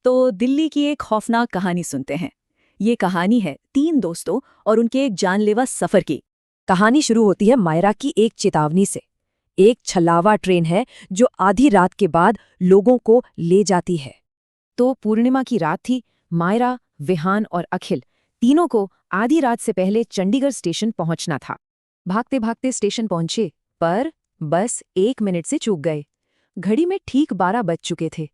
तो दिल्ली की एक खौफनाक कहानी सुनते हैं। ये कहानी है 3 दोस्तों और उनके एक जानलेवा सफर की। कहानी शुरू होती है मायरा की एक चेतावनी से। एक छलावा ट्रेन है जो आधी रात के बाद लोगों को ले जाती है। तो पूर्णिमा की रात थी। मायरा, विहान और अखिल तीनों को आधी रात से पहले चंडीगढ़ स्टेशन पहुंचना था। भागते भागते स्टेशन पहुंचे, पर बस 1 मिनट से चूक गए। घड़ी में ठीक 12 बज चुके थे।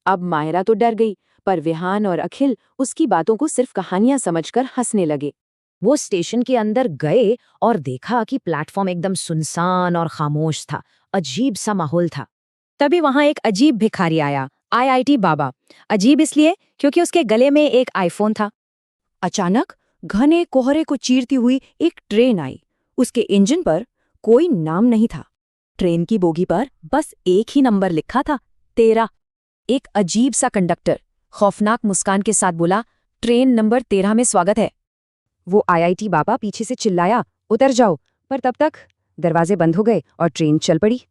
अब मायरा तो डर गई, पर विहान और अखिल उसकी बातों को सिर्फ कहानियां समझकर हंसने लगे। वो स्टेशन के अंदर गए और देखा कि प्लेटफॉर्म एकदम सुनसान और खामोश था। अजीब सा माहौल था। तभी वहां एक अजीब भिखारी आया, IIT बाबा। अजीब इसलिए क्योंकि उसके गले में एक आईफोन था। अचानक घने कोहरे को चीरती हुई एक ट्रेन आई। उसके इंजन पर कोई नाम नहीं था। ट्रेन की बोगी पर बस एक ही नंबर लिखा था, 13। एक अजीब सा कंडक्टर खौफनाक मुस्कान के साथ बोला, ट्रेन नंबर 13 में स्वागत है। वो IIT बाबा पीछे से चिल्लाया, उतर जाओ, पर तब तक दरवाजे बंद हो गए और ट्रेन चल पड़ी।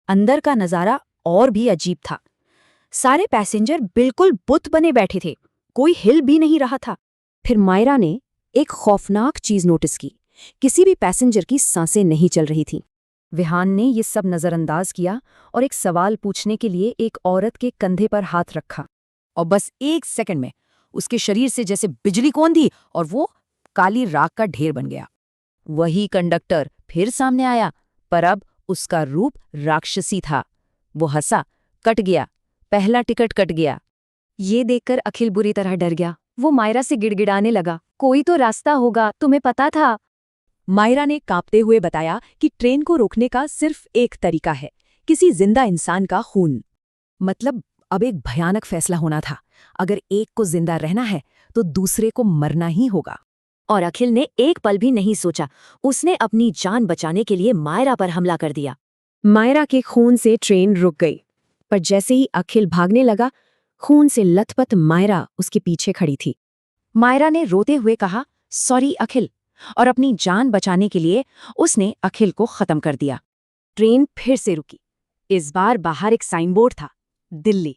अंदर का नजारा और भी अजीब था। सारे पैसेंजर बिल्कुल बुत बने बैठे थे, कोई हिल भी नहीं रहा था। फिर मायरा ने एक खौफनाक चीज नोटिस की। किसी भी पैसेंजर की सांसें नहीं चल रही थी। विहान ने ये सब नजरअंदाज किया और एक सवाल पूछने के लिए एक औरत के कंधे पर हाथ रखा, और बस 1 सेकंड में उसके शरीर से जैसे बिजली कौंधी और वो काली राख का ढेर बन गया। वही कंडक्टर फिर सामने आया, पर अब उसका रूप राक्षसी था। वो हंसा, कट गया, पहला टिकट कट गया। ये देखकर अखिल बुरी तरह डर गया। वो मायरा से गिड़गिड़ाने लगा, कोई तो रास्ता होगा, तुम्हें पता था। मायरा ने कांपते हुए बताया कि ट्रेन को रोकने का सिर्फ एक तरीका है, किसी जिंदा इंसान का खून। मतलब अब एक भयानक फैसला होना था। अगर एक को जिंदा रहना है तो दूसरे को मरना ही होगा। और अखिल ने एक पल भी नहीं सोचा। उसने अपनी जान बचाने के लिए मायरा पर हमला कर दिया। मायरा के खून से ट्रेन रुक गई, पर जैसे ही अखिल भागने लगा, खून से लथपथ मायरा उसके पीछे खड़ी थी। मायरा ने रोते हुए कहा, सॉरी अखिल, और अपनी जान बचाने के लिए उसने अखिल को खत्म कर दिया। ट्रेन फिर से रुकी। इस बार बाहर एक साइन बोर्ड था, दिल्ली।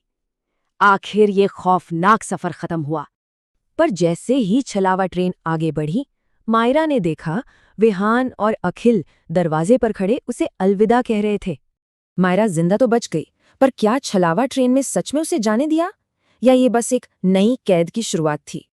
आखिर ये खौफनाक सफर खत्म हुआ। पर जैसे ही छलावा ट्रेन आगे बढ़ी, मायरा ने देखा विहान और अखिल दरवाजे पर खड़े उसे अलविदा कह रहे थे। मायरा जिंदा तो बच गई, पर क्या छलावा ट्रेन में सच में उसे जाने दिया, या ये बस एक नई कैद की शुरुआत थी?